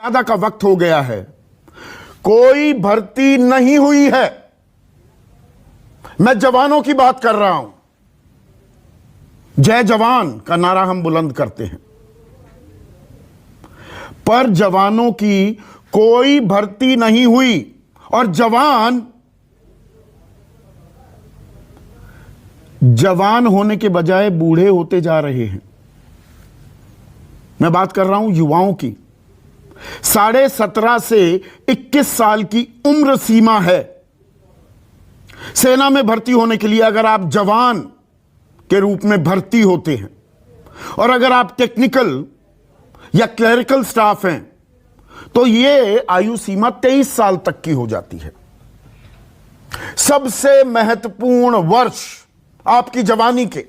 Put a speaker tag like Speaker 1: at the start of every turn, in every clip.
Speaker 1: ज्यादा का वक्त हो गया है, कोई भर्ती नहीं हुई है। मैं जवानों की बात कर रहा हूं। जय जवान का नारा हम बुलंद करते हैं, पर जवानों की कोई भर्ती नहीं हुई और जवान होने के बजाय बूढ़े होते जा रहे हैं। मैं बात कर रहा हूं युवाओं की। 17.5 से 21 साल की उम्र सीमा है सेना में भर्ती होने के लिए। अगर आप जवान के रूप में भर्ती होते हैं और अगर आप टेक्निकल या क्लरिकल स्टाफ हैं तो यह आयु सीमा 23 साल तक की हो जाती है। सबसे महत्वपूर्ण वर्ष आपकी जवानी के,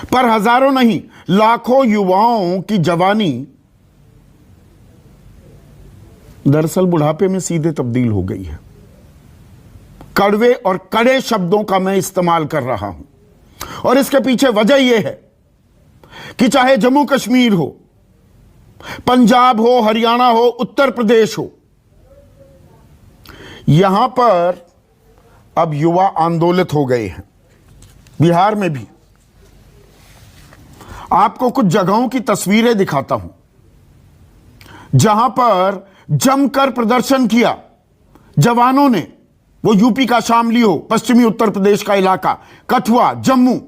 Speaker 1: पर हजारों नहीं लाखों युवाओं की जवानी दरअसल बुढ़ापे में सीधे तब्दील हो गई है। कड़वे और कड़े शब्दों का मैं इस्तेमाल कर रहा हूं और इसके पीछे वजह यह है कि चाहे जम्मू कश्मीर हो, पंजाब हो, हरियाणा हो, उत्तर प्रदेश हो, यहां पर अब युवा आंदोलित हो गए हैं। बिहार में भी आपको कुछ जगहों की तस्वीरें दिखाता हूं जहां पर जमकर प्रदर्शन किया जवानों ने। वो यूपी का शामली हो, पश्चिमी उत्तर प्रदेश का इलाका, कठुआ, जम्मू,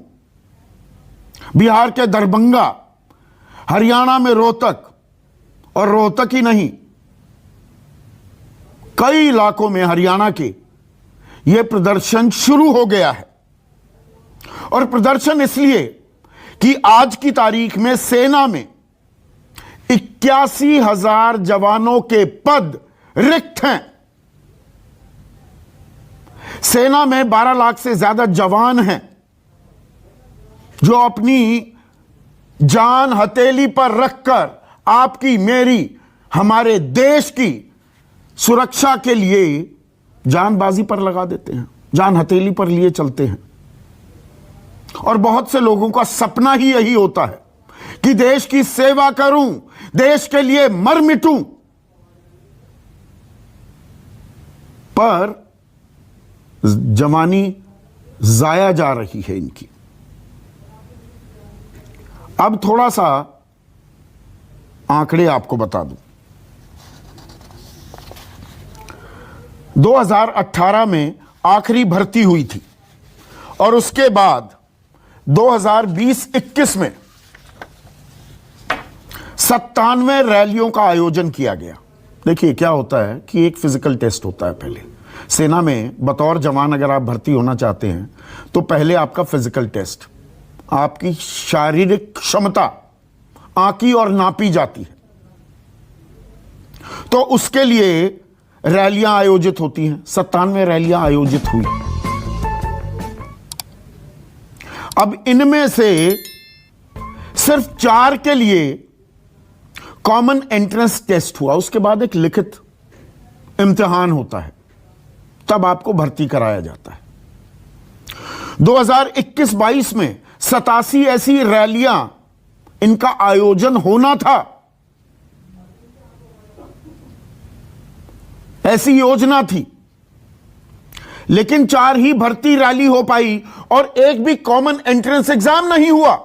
Speaker 1: बिहार के दरभंगा, हरियाणा में रोहतक, और रोहतक ही नहीं कई इलाकों में हरियाणा के यह प्रदर्शन शुरू हो गया है। और प्रदर्शन इसलिए कि आज की तारीख में सेना में 81,000 जवानों के पद रिक्त हैं। सेना में 12 लाख से ज्यादा जवान हैं जो अपनी जान हथेली पर रखकर आपकी, मेरी, हमारे देश की सुरक्षा के लिए जान बाजी पर लगा देते हैं, जान हथेली पर लिए चलते हैं। और बहुत से लोगों का सपना ही यही होता है कि देश की सेवा करूं, देश के लिए मर मिटूं। पर जवानी जाया जा रही है इनकी। अब थोड़ा सा आंकड़े आपको बता दूं। 2018 में आखिरी भर्ती हुई थी और उसके बाद 2020-21 में 97 रैलियों का आयोजन किया गया। देखिए क्या होता है कि एक फिजिकल टेस्ट होता है। पहले सेना में बतौर जवान अगर आप भर्ती होना चाहते हैं तो पहले आपका फिजिकल टेस्ट, आपकी शारीरिक क्षमता आंकी और नापी जाती है। तो उसके लिए रैलियां आयोजित होती हैं। 97 रैलियां आयोजित हुई। अब इनमें से सिर्फ 4 के लिए कॉमन एंट्रेंस टेस्ट हुआ। उसके बाद एक लिखित इम्तिहान होता है, तब आपको भर्ती कराया जाता है। 2021-22 में 87 ऐसी रैलियां इनका आयोजन होना था, ऐसी योजना थी, लेकिन 4 ही भर्ती रैली हो पाई और एक भी कॉमन एंट्रेंस एग्जाम नहीं हुआ।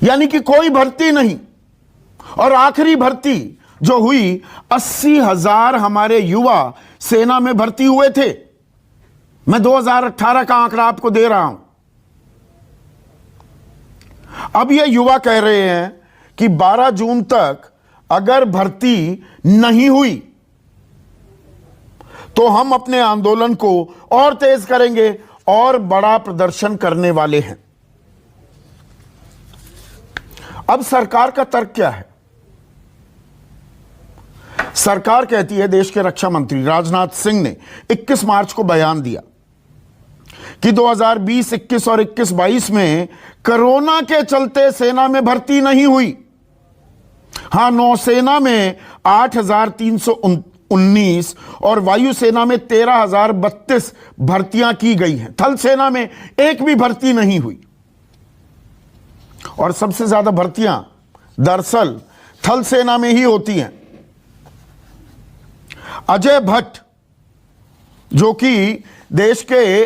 Speaker 1: यानी कि कोई भर्ती नहीं। और आखिरी भर्ती जो हुई, 80,000 हमारे युवा सेना में भर्ती हुए थे। मैं 2018 का आंकड़ा आपको दे रहा हूं। अब ये युवा कह रहे हैं कि 12 जून तक अगर भर्ती नहीं हुई तो हम अपने आंदोलन को और तेज करेंगे और बड़ा प्रदर्शन करने वाले हैं। अब सरकार का तर्क क्या है? सरकार कहती है, देश के रक्षा मंत्री राजनाथ सिंह ने 21 मार्च को बयान दिया कि 2020-21 और 21-22 में कोरोना के चलते सेना में भर्ती नहीं हुई। हां, नौसेना में 8,319 और वायुसेना में 13,032 भर्तियां की गई हैं। थल सेना में एक भी भर्ती नहीं हुई। और सबसे ज्यादा भर्तियां दरअसल थल सेना में ही होती हैं। अजय भट्ट जो कि देश के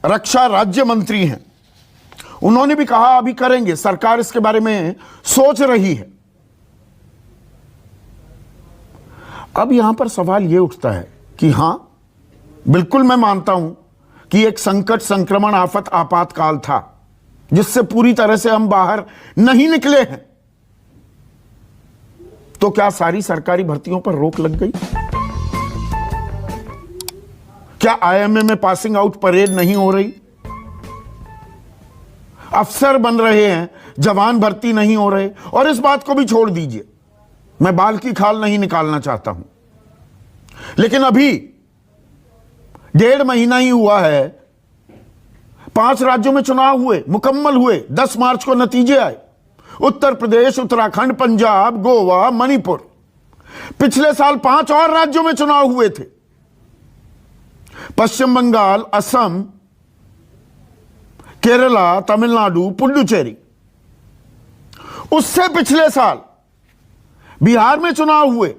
Speaker 1: रक्षा राज्य मंत्री हैं, उन्होंने भी कहा अभी करेंगे, सरकार इसके बारे में सोच रही है। अब यहां पर सवाल यह उठता है कि हां, बिल्कुल मैं मानता हूं कि एक संकट, संक्रमण, आफत, आपातकाल था जिससे पूरी तरह से हम बाहर नहीं निकले हैं। तो क्या सारी सरकारी भर्तियों पर रोक लग गई? क्या आईएमए में पासिंग आउट परेड नहीं हो रही? अफसर बन रहे हैं, जवान भर्ती नहीं हो रहे? और इस बात को भी छोड़ दीजिए, मैं बाल की खाल नहीं निकालना चाहता हूं, लेकिन अभी 1.5 महीना ही हुआ है, 5 राज्यों में चुनाव हुए, मुकम्मल हुए, 10 मार्च को नतीजे आए। उत्तर प्रदेश, उत्तराखंड, पंजाब, गोवा, मणिपुर। पिछले साल 5 और राज्यों में चुनाव हुए थे, पश्चिम बंगाल, असम, केरला, तमिलनाडु, पुडुचेरी। उससे पिछले साल बिहार में चुनाव हुए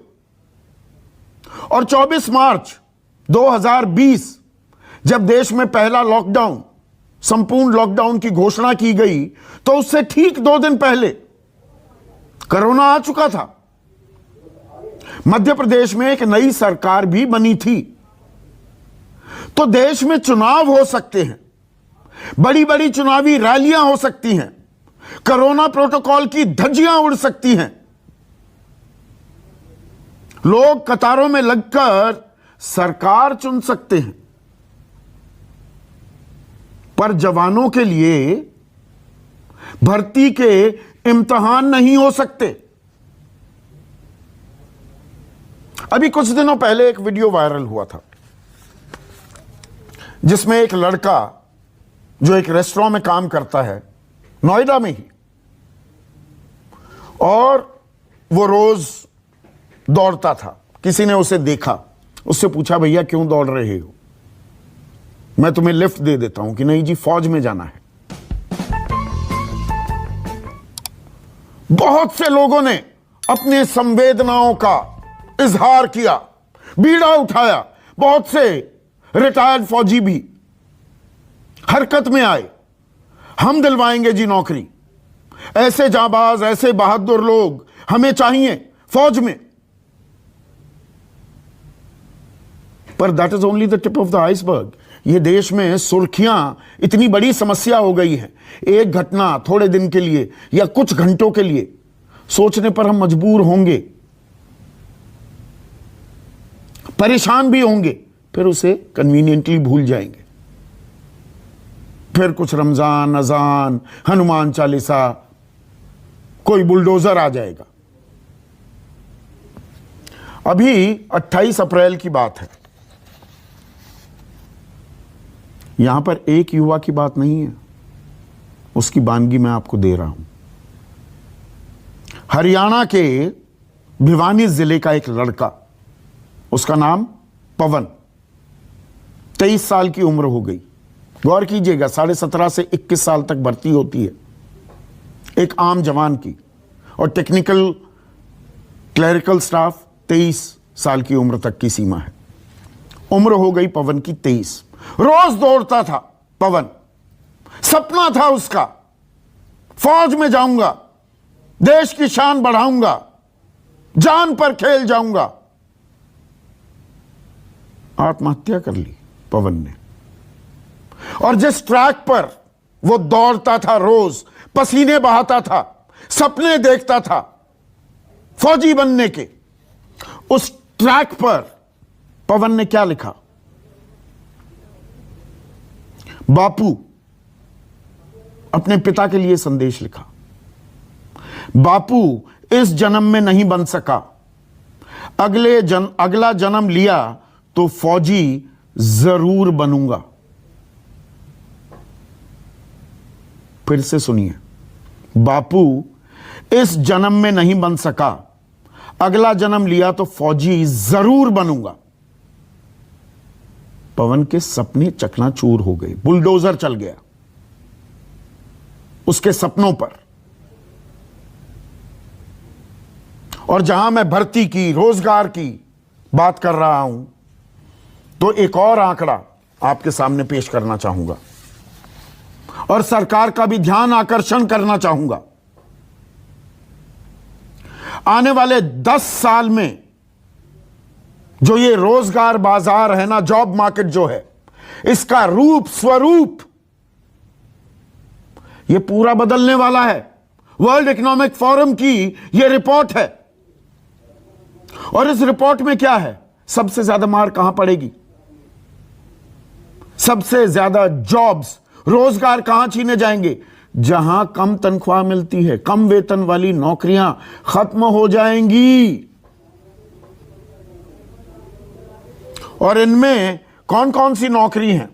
Speaker 1: और 24 मार्च 2020 जब देश में पहला लॉकडाउन, संपूर्ण लॉकडाउन की घोषणा की गई, तो उससे ठीक 2 दिन पहले कोरोना आ चुका था। मध्य प्रदेश में एक नई सरकार भी बनी थी। तो देश में चुनाव हो सकते हैं, बड़ी बड़ी चुनावी रैलियां हो सकती हैं, कोरोना प्रोटोकॉल की धज्जियां उड़ सकती हैं, लोग कतारों में लगकर सरकार चुन सकते हैं, पर जवानों के लिए भर्ती के इम्तिहान नहीं हो सकते। अभी कुछ दिनों पहले एक वीडियो वायरल हुआ था जिसमें एक लड़का जो एक रेस्टोरेंट में काम करता है, नोएडा में ही, और वो रोज दौड़ता था। किसी ने उसे देखा, उससे पूछा भैया क्यों दौड़ रहे हो, मैं तुम्हें लिफ्ट दे देता हूं। कि नहीं जी, फौज में जाना है। बहुत से लोगों ने अपने संवेदनाओं का इजहार किया, बीड़ा उठाया। बहुत से रिटायर्ड फौजी भी हरकत में आए, हम दिलवाएंगे जी नौकरी, ऐसे जाबाज, ऐसे बहादुर लोग हमें चाहिए फौज में। पर that is only the tip of the iceberg. ये देश में सुर्खियां इतनी बड़ी समस्या हो गई है, एक घटना थोड़े दिन के लिए या कुछ घंटों के लिए सोचने पर हम मजबूर होंगे, परेशान भी होंगे, फिर उसे कन्वीनियंटली भूल जाएंगे। फिर कुछ रमजान, अजान, हनुमान चालीसा, कोई बुलडोजर आ जाएगा। अभी 28 अप्रैल की बात है। यहां पर एक युवा की बात नहीं है, उसकी बानगी मैं आपको दे रहा हूं। हरियाणा के भिवानी जिले का एक लड़का, उसका नाम पवन, 23 साल की उम्र हो गई। गौर कीजिएगा, 17.5 से 21 साल तक भर्ती होती है एक आम जवान की, और टेक्निकल क्लरिकल स्टाफ 23 साल की उम्र तक की सीमा है। उम्र हो गई पवन की 23। रोज दौड़ता था पवन, सपना था उसका, फौज में जाऊंगा, देश की शान बढ़ाऊंगा, जान पर खेल जाऊंगा। आत्महत्या कर ली पवन ने। और जिस ट्रैक पर वो दौड़ता था, रोज पसीने बहाता था, सपने देखता था फौजी बनने के, उस ट्रैक पर पवन ने क्या लिखा? बापू, अपने पिता के लिए संदेश लिखा। बापू, इस जन्म में नहीं बन सका, अगला जन्म लिया तो फौजी जरूर बनूंगा। फिर से सुनिए, बापू, इस जन्म में नहीं बन सका, अगला जन्म लिया तो फौजी जरूर बनूंगा। पवन के सपने चकनाचूर हो गए, बुलडोजर चल गया उसके सपनों पर। और जहां मैं भर्ती की, रोजगार की बात कर रहा हूं, तो एक और आंकड़ा आपके सामने पेश करना चाहूंगा और सरकार का भी ध्यान आकर्षण करना चाहूंगा। आने वाले 10 साल में जो ये रोजगार बाजार है ना, जॉब मार्केट जो है, इसका रूप स्वरूप ये पूरा बदलने वाला है। वर्ल्ड इकोनॉमिक फोरम की ये रिपोर्ट है और इस रिपोर्ट में क्या है, सबसे ज्यादा मार कहां पड़ेगी, सबसे ज्यादा जॉब्स, रोजगार कहां छीने जाएंगे, जहां कम तनख्वाह मिलती है, कम वेतन वाली नौकरियां खत्म हो जाएंगी। और इनमें कौन कौन सी नौकरी हैं?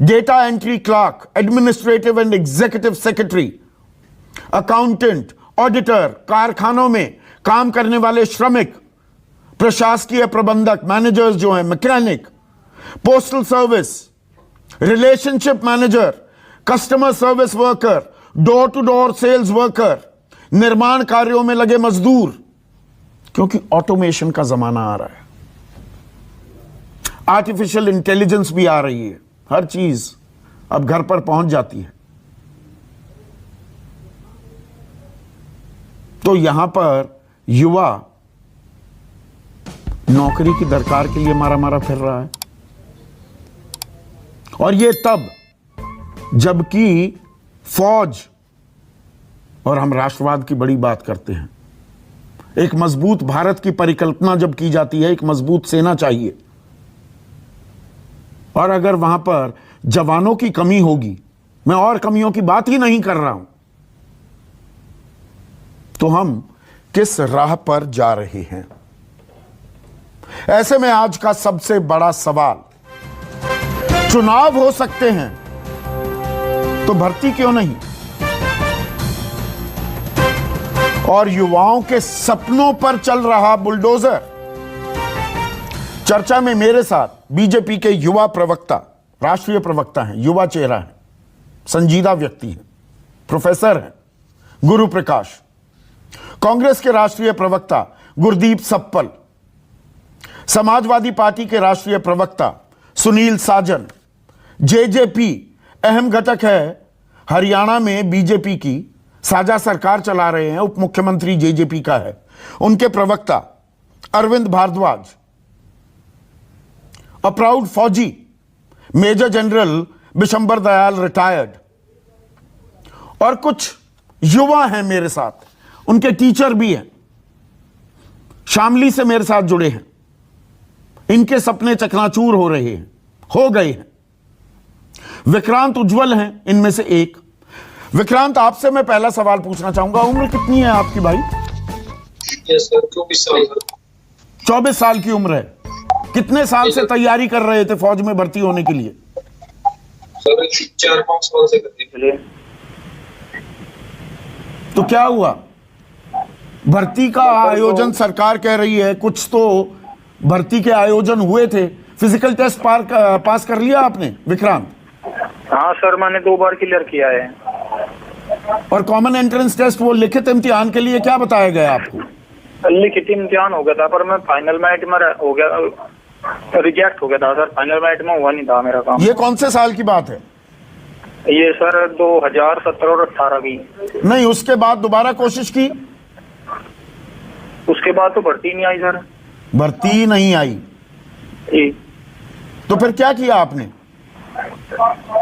Speaker 1: Data entry clerk, administrative and executive secretary, accountant, auditor, कारखानों में काम करने वाले श्रमिक, प्रशासकीय प्रबंधक, मैनेजर्स जो हैं, mechanic, postal service, relationship manager, customer service worker, door to door sales worker, निर्माण कार्यों में लगे मजदूर, क्योंकि ऑटोमेशन का जमाना आ रहा है, आर्टिफिशियल इंटेलिजेंस भी आ रही है, हर चीज अब घर पर पहुंच जाती है। तो यहां पर युवा नौकरी की दरकार के लिए मारा मारा फिर रहा है, और ये तब जबकि फौज, और हम राष्ट्रवाद की बड़ी बात करते हैं, एक मजबूत भारत की परिकल्पना जब की जाती है, एक मजबूत सेना चाहिए, और अगर वहां पर जवानों की कमी होगी, मैं और कमियों की बात ही नहीं कर रहा हूं, तो हम किस राह पर जा रहे हैं? ऐसे में आज का सबसे बड़ा सवाल, चुनाव हो सकते हैं तो भर्ती क्यों नहीं? और युवाओं के सपनों पर चल रहा बुलडोजर। चर्चा में मेरे साथ बीजेपी के युवा प्रवक्ता, राष्ट्रीय प्रवक्ता हैं, युवा चेहरा है, संजीदा व्यक्ति हैं, प्रोफेसर हैं गुरु प्रकाश, कांग्रेस के राष्ट्रीय प्रवक्ता गुरदीप सप्पल, समाजवादी पार्टी के राष्ट्रीय प्रवक्ता सुनील साजन, जेजेपी अहम घटक है, हरियाणा में बीजेपी की साझा सरकार चला रहे हैं, उप मुख्यमंत्री जेजेपी का है, उनके प्रवक्ता अरविंद भारद्वाज, अ प्राउड फौजी major general Bishambar Dayal retired, और कुछ युवा हैं मेरे साथ, उनके टीचर भी हैं, शामली से मेरे साथ जुड़े हैं, इनके सपने चकनाचूर हो रहे हैं, हो गए हैं। विक्रांत उज्जवल हैं इनमें से एक। विक्रांत, आपसे मैं पहला सवाल पूछना चाहूंगा, उम्र कितनी है आपकी भाई? 24 साल की उम्र है। कितने साल से तैयारी कर रहे थे फौज में भर्ती होने के लिए?
Speaker 2: 4-5 साल से करने के लिए।
Speaker 1: तो क्या हुआ? भर्ती का आयोजन सरकार कह रही है, कुछ तो भर्ती के आयोजन हुए थे, फिजिकल टेस्ट पास कर लिया आपने विक्रांत?
Speaker 2: हाँ सर, मैंने 2 बार क्लियर किया है।
Speaker 1: और कॉमन एंट्रेंस टेस्ट, वो लिखित इम्तिहान के लिए क्या बताया गया आपको?
Speaker 2: लिखित इम्तिहान हो गया था, पर मैं फाइनल मेरिट में हो गया, रिजेक्ट हो गया था सर, फाइनल मेरिट में हुआ नहीं था मेरा काम।
Speaker 1: ये कौन से साल की बात है?
Speaker 2: ये सर 2017 और 18 की।
Speaker 1: नहीं, उसके बाद दोबारा कोशिश की?
Speaker 2: उसके बाद तो भर्ती नहीं आई सर।
Speaker 1: भर्ती नहीं आई?
Speaker 2: जी।
Speaker 1: तो फिर क्या किया आपने?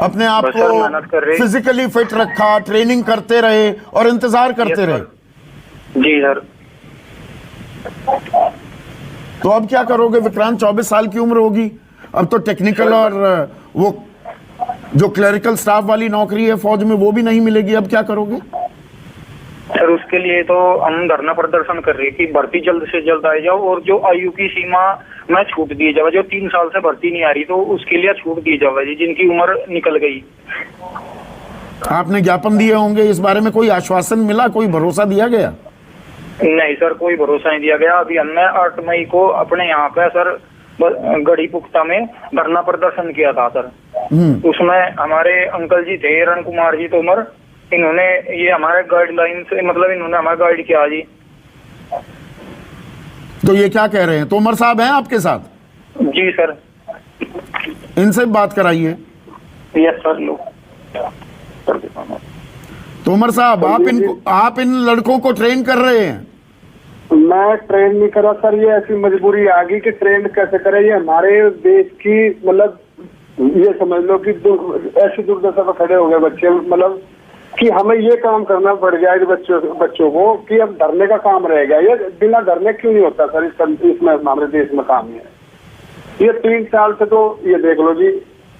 Speaker 1: अपने आप को फिजिकली फिट रखा, ट्रेनिंग करते रहे और इंतजार करते रहे?
Speaker 2: जी सर।
Speaker 1: तो अब क्या करोगे विक्रांत? 24 साल की उम्र होगी, अब तो टेक्निकल और वो जो क्लरिकल स्टाफ वाली नौकरी है फौज में, वो भी नहीं मिलेगी, अब क्या करोगे?
Speaker 2: सर उसके लिए तो हम धरना प्रदर्शन कर रहे हैं कि भर्ती जल्द से जल्द आ जाओ, और जो आयु की सीमा में छूट दी जाए, जो 3 साल से भर्ती नहीं आ रही तो उसके लिए छूट दी जाए जी, जिनकी उम्र निकल गई।
Speaker 1: आपने ज्ञापन दिए होंगे, इस बारे में कोई आश्वासन मिला, कोई भरोसा दिया गया?
Speaker 2: नहीं सर, कोई भरोसा नहीं दिया गया। अभी हमने 8 मई को अपने यहाँ पे सर गढ़ी पुख्ता में धरना प्रदर्शन किया था सर। उसमें हमारे अंकल जी थे, रण कुमार जी तोमर, इन्होंने ये हमारे गाइडलाइन से, मतलब इन्होंने हमारा गाइड किया जी।
Speaker 1: तो ये क्या कह रहे हैं? तोमर साहब हैं आपके साथ?
Speaker 2: जी सर।
Speaker 1: इनसे बात कराइए।
Speaker 2: Yes sir. लो
Speaker 1: तोमर साहब, आप इन लड़कों को ट्रेन कर रहे हैं?
Speaker 3: मैं ट्रेन नहीं करा सर, ये ऐसी मजबूरी आ गई कि ट्रेन कैसे करे। ये हमारे देश की मतलब ये समझ लो कि ऐसी दुर्दशा पर खड़े हो गए बच्चे, मतलब कि हमें ये काम करना पड़ गया है बच्चों को कि अब डरने का काम रह गया। ये बिना डरने क्यों नहीं होता सर? इसमें हमारे देश में काम है। ये 3 साल से तो ये देख लो जी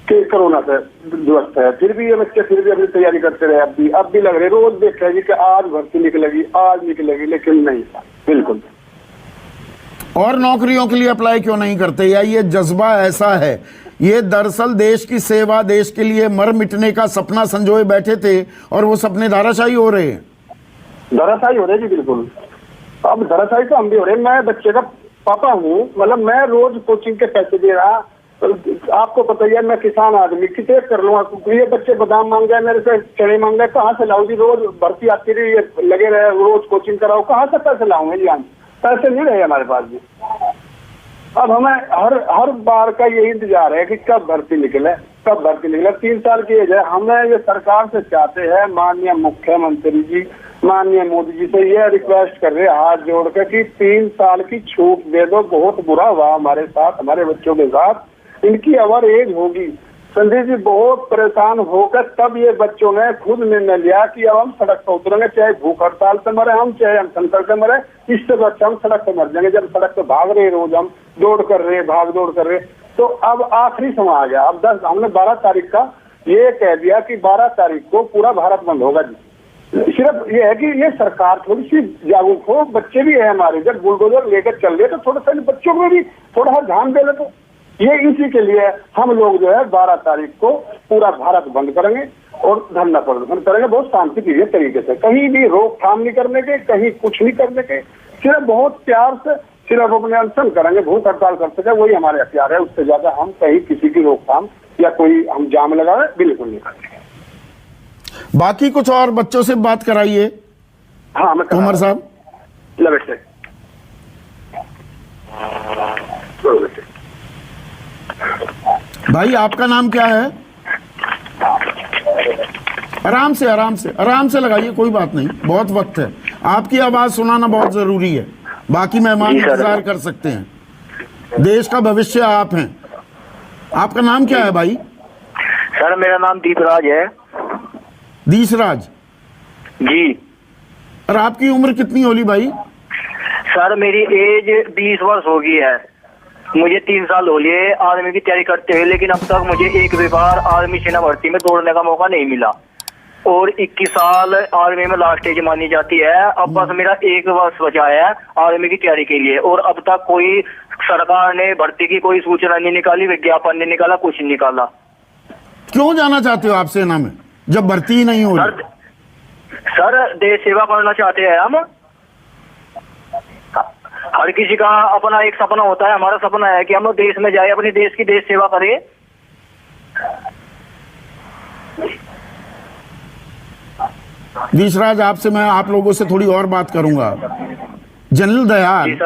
Speaker 3: कि कोरोना से दुरुस्त है, फिर भी ये बच्चे फिर भी अपनी तैयारी करते रहे। अब भी लग रहे, रोज देख रहे कि आज भर्ती निकलेगी, आज निकलेगी, लेकिन नहीं सर, बिल्कुल।
Speaker 1: और नौकरियों के लिए अप्लाई क्यों नहीं करते? या ये जज्बा ऐसा है? ये दरअसल देश की सेवा, देश के लिए मर मिटने का सपना संजोए बैठे थे और वो सपने धाराशाही हो रहे हैं।
Speaker 3: धराशायी हो रहे जी, बिल्कुल। अब धराशायी तो हम भी हो रहे। मैं बच्चे का पापा हूँ, मतलब मैं रोज कोचिंग के पैसे दे रहा। तो आपको पता ही है, मैं किसान आदमी, कितने कर लूंगा? ये बच्चे बादाम मांग रहे, मेरे से चने मांग रहे, कहाँ से लाऊं जी? रोज भर्ती आती रही, ये लगे रहे, रोज कोचिंग कराओ, कहाँ से पैसे लाऊंगे जी? पैसे नहीं रहे हमारे पास जी। अब हमें हर बार का यही इंतजार है कि कब भर्ती निकले, कब भर्ती निकले। 3 साल की एज है। हमें ये सरकार से चाहते हैं, माननीय मुख्यमंत्री जी, माननीय मोदी जी से ये रिक्वेस्ट कर रहे हैं हाथ जोड़ कर कि 3 साल की छूट दे दो। बहुत बुरा हुआ हमारे साथ, हमारे बच्चों के साथ। इनकी अवर एज होगी संजय जी, बहुत परेशान होकर तब ये बच्चों ने खुद निर्णय लिया कि अब हम सड़क पर उतरेंगे, चाहे भूख हड़ताल से मरे हम, चाहे हम संकट से मरे, इससे बच्चे हम सड़क पर मर जाएंगे। जब सड़क पर भाग रहे, रोज हम दौड़ कर रहे, भाग दौड़ कर रहे, तो अब आखिरी समय आ गया। अब हमने 12 तारीख का ये कह दिया कि 12 तारीख को पूरा भारत बंद होगा जी। सिर्फ ये है कि ये सरकार थोड़ी सी जागरूक हो। बच्चे भी है हमारे, जब बुलडोजर लेकर चल रहे तो थोड़ा सा बच्चों में भी थोड़ा सा ध्यान दे ले। तो ये इसी के लिए हम लोग जो है 12 तारीख को पूरा भारत बंद करेंगे और धरना प्रदर्शन करेंगे, बहुत शांतिप्रिय तरीके से, कहीं भी रोकथाम नहीं करने के, कहीं कुछ नहीं करने के, सिर्फ बहुत प्यार से सिर्फ अपने अनशन करेंगे, भूख हड़ताल कर सके, वही हमारे हथियार है। उससे ज्यादा हम कहीं किसी की रोकथाम या कोई हम जाम लगाए बिल्कुल नहीं करेंगे।
Speaker 1: बाकी कुछ और बच्चों से बात कराइए।
Speaker 3: हाँ, मैं
Speaker 1: तोमर साहब,
Speaker 3: बेटे
Speaker 1: भाई आपका नाम क्या है? आराम से लगाइए, कोई बात नहीं, बहुत वक्त है। आपकी आवाज सुनाना बहुत जरूरी है, बाकी मेहमान इंतजार कर सकते हैं। देश का भविष्य आप हैं। आपका नाम क्या है भाई?
Speaker 2: सर मेरा नाम दीपराज है।
Speaker 1: दीसराज
Speaker 2: जी।
Speaker 1: और आपकी उम्र कितनी होली भाई?
Speaker 2: सर मेरी एज 20 वर्ष हो गई है। मुझे 3 साल हो लिए आर्मी की तैयारी करते हुए, लेकिन अब तक मुझे एक भी बार आर्मी सेना भर्ती में दौड़ने का मौका नहीं मिला। और 21 साल आर्मी में लास्ट एज मानी जाती है। अब बस मेरा 1 वर्ष बचा है आर्मी की तैयारी के लिए, और अब तक कोई सरकार ने भर्ती की कोई सूचना नहीं निकाली, विज्ञापन नहीं निकाला, कुछ नहीं निकाला।
Speaker 1: क्यों जाना चाहते हो आप सेना में जब भर्ती ही नहीं हो रही?
Speaker 2: सर देश सेवा करना चाहते हैं हम। हर किसी का अपना एक सपना होता है। हमारा सपना है कि हम लोग देश में जाए, अपने देश की देश सेवा करें।
Speaker 1: दीसराज, आपसे मैं आप लोगों से थोड़ी और बात करूंगा। जनरल दयाल,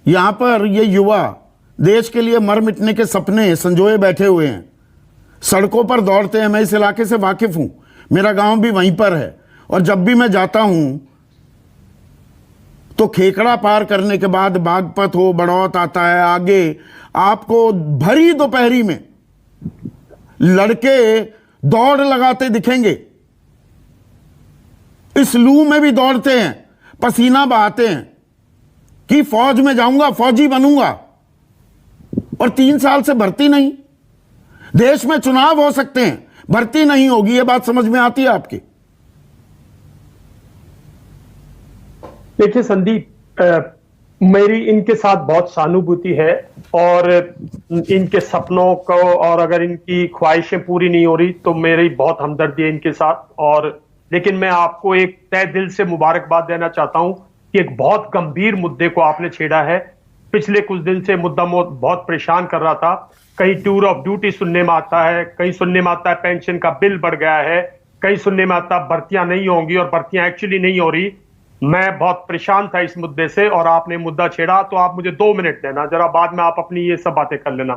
Speaker 1: यहाँ पर ये युवा देश के लिए मर मिटने के सपने संजोए बैठे हुए हैं, सड़कों पर दौड़ते हैं। मैं इस इलाके से वाकिफ हूं, मेरा गांव भी वहीं पर है। और जब भी मैं जाता हूं तो खेकड़ा पार करने के बाद बागपत हो, बड़ौत आता है, आगे आपको भरी दोपहरी में लड़के दौड़ लगाते दिखेंगे। इस लू में भी दौड़ते हैं, पसीना बहाते हैं कि फौज में जाऊंगा, फौजी बनूंगा। और 3 साल से भर्ती नहीं। देश में चुनाव हो सकते हैं, भर्ती नहीं होगी। ये बात समझ में आती है आपकी?
Speaker 4: देखिए संदीप, मेरी इनके साथ बहुत सहानुभूति है और इनके सपनों को, और अगर इनकी ख्वाहिशें पूरी नहीं हो रही तो मेरी बहुत हमदर्दी है इनके साथ। और लेकिन मैं आपको एक तहे दिल से मुबारकबाद देना चाहता हूं कि एक बहुत गंभीर मुद्दे को आपने छेड़ा है। पिछले कुछ दिन से मुद्दा बहुत परेशान कर रहा था। कहीं टूर ऑफ ड्यूटी सुनने में आता है, कहीं सुनने में आता है पेंशन का बिल बढ़ गया है, कहीं सुनने में आता है भर्तियां नहीं होंगी और भर्तियां एक्चुअली नहीं हो रही। मैं बहुत परेशान था इस मुद्दे से और आपने मुद्दा छेड़ा, तो आप मुझे 2 मिनट देना जरा, बाद में आप अपनी ये सब बातें कर लेना।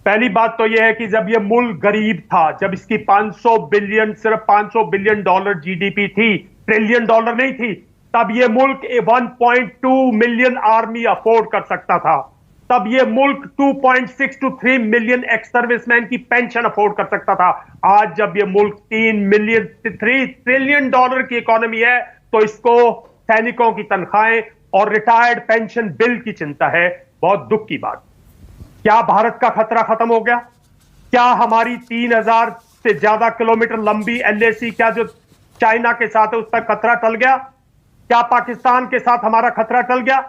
Speaker 4: पहली बात तो यह है कि जब ये मुल्क गरीब था, जब इसकी 500 बिलियन, सिर्फ 500 बिलियन डॉलर जीडीपी थी, ट्रिलियन डॉलर नहीं थी, तब ये मुल्क 1.2 मिलियन आर्मी अफोर्ड कर सकता था। तब ये मुल्क 2.6 to 3 मिलियन एक्स सर्विसमैन की पेंशन अफोर्ड कर सकता था। आज जब ये मुल्क 3 ट्रिलियन डॉलर की इकोनॉमी है, तो इसको सैनिकों की तनख्वाहें और रिटायर्ड पेंशन बिल की चिंता है। बहुत दुख की बात। क्या भारत का खतरा खत्म हो गया? क्या हमारी 3000 से ज्यादा किलोमीटर लंबी एलएसी, क्या जो चाइना के साथ है उसका खतरा टल गया? क्या पाकिस्तान के साथ हमारा खतरा टल गया?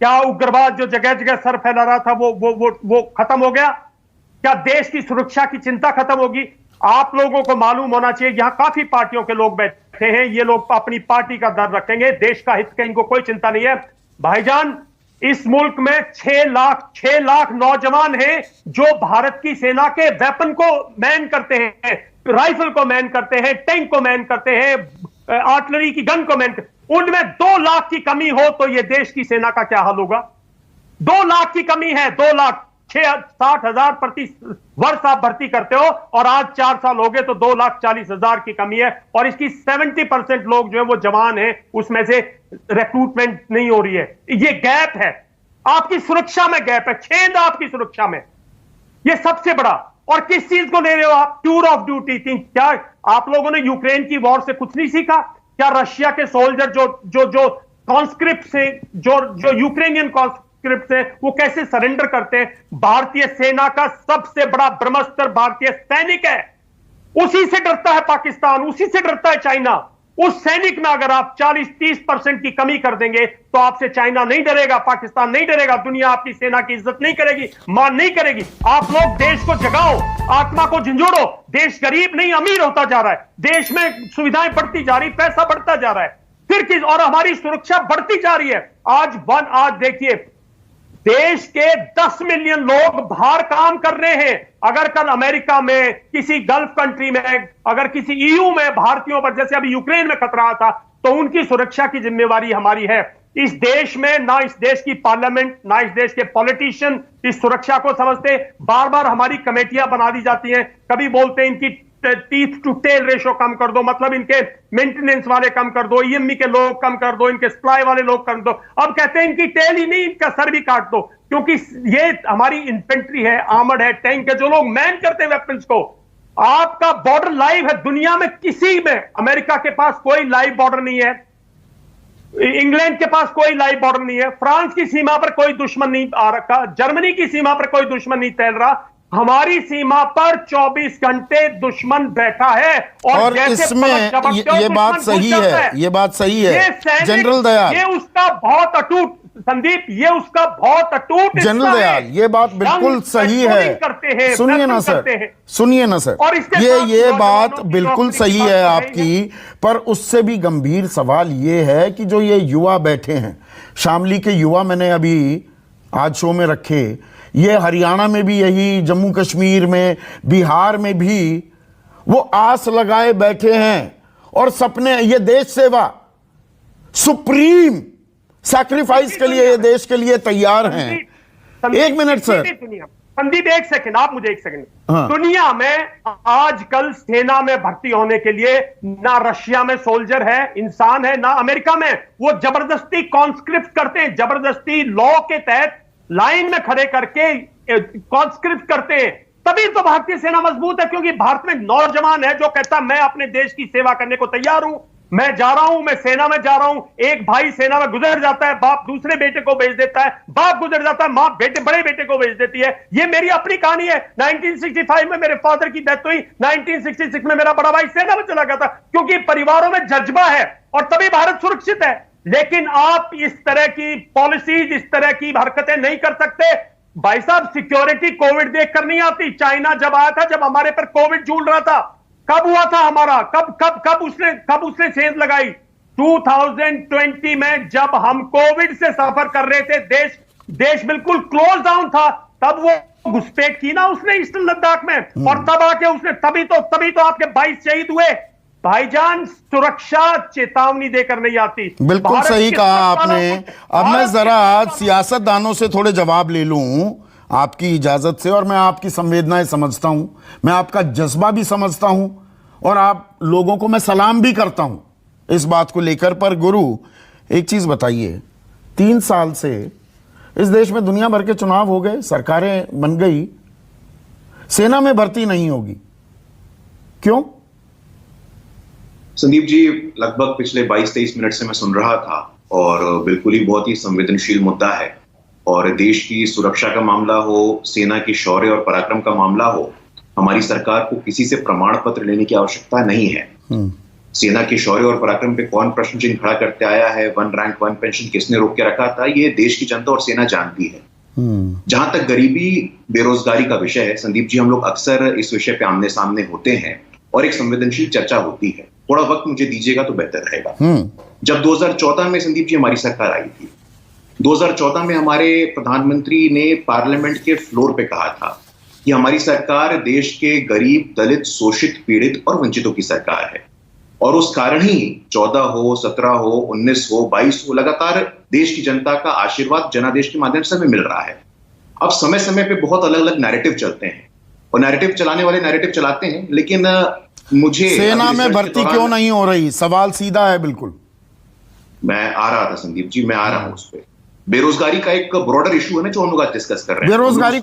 Speaker 4: क्या उग्रवाद जो जगह जगह सर फैला रहा था वो खत्म हो गया? क्या देश की सुरक्षा की चिंता खत्म होगी? आप लोगों को मालूम होना चाहिए, यहां काफी पार्टियों के लोग बैठे हैं, ये लोग अपनी पार्टी का दर्द रखेंगे, देश का हित का इनको कोई चिंता नहीं है। भाईजान, इस मुल्क में 6 लाख नौजवान हैं जो भारत की सेना के वेपन को मैन करते हैं, राइफल को मैन करते हैं, टैंक को मैन करते हैं, आर्टिलरी की गन को मैन करते हैं। उनमें 2 लाख की कमी हो तो यह देश की सेना का क्या हाल होगा? 2 लाख की कमी है, 2 लाख 60,000 प्रति वर्ष आप भर्ती करते हो और आज 4 साल हो गए तो 2,40,000 की कमी है। और इसकी 70% लोग जो है वो जवान हैं, उसमें से रिक्रूटमेंट नहीं हो रही है। ये गैप है, आपकी सुरक्षा में गैप है, छेद आपकी सुरक्षा में, ये सबसे बड़ा। और किस चीज को ले रहे हो आप? Tour of duty. क्या आप लोगों ने यूक्रेन की वॉर से कुछ नहीं सीखा? क्या रशिया के सोल्जर जो कॉन्स्क्रिप्ट से, जो यूक्रेनियन कॉन्स्क्रिप्ट से, वो कैसे सरेंडर करते हैं? भारतीय सेना का सबसे बड़ा ब्रह्मास्त्र भारतीय सैनिक है। उसी से डरता है पाकिस्तान, उसी से डरता है चाइना। उस सैनिक में अगर आप 40-30% की कमी कर देंगे तो आपसे चाइना नहीं डरेगा, पाकिस्तान नहीं डरेगा, दुनिया आपकी सेना की इज्जत नहीं करेगी, मान नहीं करेगी। आप लोग देश को जगाओ, आत्मा को झंझोड़ो। देश गरीब नहीं अमीर होता जा रहा है, देश में सुविधाएं बढ़ती जा रही, पैसा बढ़ता जा रहा है, फिर किस, और हमारी सुरक्षा बढ़ती जा रही है। आज देखिए, देश के 10 मिलियन लोग बाहर काम कर रहे हैं। अगर कल अमेरिका में, किसी गल्फ कंट्री में, अगर किसी ईयू में भारतीयों पर, जैसे अभी यूक्रेन में खतरा था, तो उनकी सुरक्षा की जिम्मेवारी हमारी है। इस देश में ना इस देश की पार्लियामेंट, ना इस देश के पॉलिटिशियन इस सुरक्षा को समझते। बार बार हमारी कमेटियां बना दी जाती हैं, कभी बोलते हैं इनकी टीथ टू टेल रेशो कम कर दो, मतलब इनके मेंटेनेंस वाले कम कर दो, ईएमई के लोग कम कर दो, इनके सप्लाई वाले लोग कर दो। अब कहते हैं इनकी टेल ही नहीं, इनका सर भी काट दो, क्योंकि ये हमारी इन्फेंट्री है, आर्मर्ड है, टैंक है, जो लोग मैन करते हैं वेपन्स को। आपका बॉर्डर लाइव है, दुनिया में किसी में, अमेरिका के पास कोई लाइव बॉर्डर नहीं है, इंग्लैंड के पास कोई लाइव बॉर्डर नहीं है, फ्रांस की सीमा पर कोई दुश्मन नहीं आ रखा, जर्मनी की सीमा पर कोई दुश्मन नहीं तैर रहा। हमारी सीमा पर 24 घंटे दुश्मन बैठा है। और
Speaker 1: इसमें ये बात सही है, ये बात सही है जनरल दयाल,
Speaker 4: ये उसका बहुत अटूट, संदीप, ये उसका बहुत अटूट
Speaker 1: जनरल दयाल, ये बात बिल्कुल सही है। सुनिए ना सर, और ये बात बिल्कुल सही है आपकी, पर उससे भी गंभीर सवाल ये है कि जो ये युवा बैठे हैं, शामली के युवा मैंने अभी आज शो में रखे, ये हरियाणा में भी यही, जम्मू कश्मीर में, बिहार में भी वो आस लगाए बैठे हैं और सपने, ये देश सेवा, सुप्रीम सैक्रिफाइस के लिए ये देश के लिए तैयार हैं। एक मिनट सर,
Speaker 4: संदीप, एक सेकंड, आप मुझे एक सेकंड। हाँ। दुनिया में आजकल सेना में भर्ती होने के लिए ना रशिया में सोल्जर है, इंसान है, ना अमेरिका में। वो जबरदस्ती कॉन्स्क्रिप्ट करते हैं, जबरदस्ती लॉ के तहत लाइन में खड़े करके कॉन्स्क्रिप्ट करते हैं। तभी तो भारतीय सेना मजबूत है, क्योंकि भारत में नौजवान है जो कहता है मैं अपने देश की सेवा करने को तैयार हूं, मैं जा रहा हूं, मैं सेना में जा रहा हूं। एक भाई सेना में गुजर जाता है, बाप दूसरे बेटे को भेज देता है, बाप गुजर जाता है, मां बड़े बेटे को भेज देती है। ये मेरी अपनी कहानी है। 1965 में मेरे फादर की डेथ हुई, 1966 में मेरा बड़ा भाई सेना में चला गया था, क्योंकि परिवारों में जज्बा है और तभी भारत सुरक्षित है। लेकिन आप इस तरह की पॉलिसीज, इस तरह की हरकतें नहीं कर सकते। भाई साहब, सिक्योरिटी कोविड देखकर नहीं आती। चाइना जब आया था, जब हमारे पर कोविड झूल रहा था, कब हुआ था हमारा, कब उसने सेंध लगाई? 2020 में जब हम कोविड से सफर कर रहे थे, देश बिल्कुल क्लोज डाउन था, तब वो घुसपैठ की ना उसने ईस्टर्न लद्दाख में, और तब आके उसने, तभी तो आपके 22 शहीद हुए। भाईजान सुरक्षा चेतावनी देकर नहीं आती।
Speaker 1: बिल्कुल
Speaker 4: भारत
Speaker 1: सही
Speaker 4: के
Speaker 1: कहा
Speaker 4: सुरक्षा
Speaker 1: आपने।
Speaker 4: वालों को-
Speaker 1: अब मैं
Speaker 4: भारत के
Speaker 1: जरा
Speaker 4: सुरक्षा-
Speaker 1: सियासतदानों से थोड़े जवाब ले लूं आपकी इजाजत से, और मैं आपकी संवेदनाएं समझता हूं, मैं आपका जज्बा भी समझता हूं, और आप लोगों को मैं सलाम भी करता हूं इस बात को लेकर। पर गुरु, एक चीज बताइए, 3 साल से इस देश में दुनिया भर के चुनाव हो गए, सरकारें बन गई, सेना में भर्ती नहीं होगी, क्यों?
Speaker 5: संदीप जी, लगभग पिछले 22-23 मिनट से मैं सुन रहा था, और बिल्कुल ही बहुत ही संवेदनशील मुद्दा है। और देश की सुरक्षा का मामला हो, सेना की शौर्य और पराक्रम का मामला हो, हमारी सरकार को किसी से प्रमाण पत्र लेने की आवश्यकता नहीं है। सेना की शौर्य और पराक्रम पे कौन प्रश्न चिन्ह खड़ा करते आया है, 1 रैंक 1 पेंशन किसने रोक के रखा था, ये देश की जनता और सेना जानती है। जहां तक गरीबी बेरोजगारी का विषय है संदीप जी, हम लोग अक्सर इस विषय पे आमने सामने होते हैं और एक संवेदनशील चर्चा होती है। थोड़ा वक्त मुझे दीजिएगा तो बेहतर रहेगा। जब 2014 में संदीप जी हमारी सरकार आई थी, 2014 में हमारे प्रधानमंत्री ने पार्लियामेंट के फ्लोर पे कहा था कि हमारी सरकार देश के गरीब, दलित, शोषित, पीड़ित और वंचितों की सरकार है। और उस कारण ही 14 हो, 17 हो, 19 हो, 22 हो, लगातार देश की जनता का आशीर्वाद जनादेश के माध्यम से हमें मिल रहा है। अब समय समय पे बहुत अलग अलग नैरेटिव चलते हैं, और नैरेटिव चलाने वाले नैरेटिव चलाते हैं, लेकिन मुझे
Speaker 1: सेना में भर्ती क्यों नहीं हो रही? सवाल सीधा है बिल्कुल।
Speaker 5: मैं आ रहा था संदीप जी, मैं आ रहा हूं उस पर। बेरोजगारी का एक ब्रॉडर इशू है ना जो हम लोग आज डिस्कस कर रहे हैं।
Speaker 1: बेरोजगारी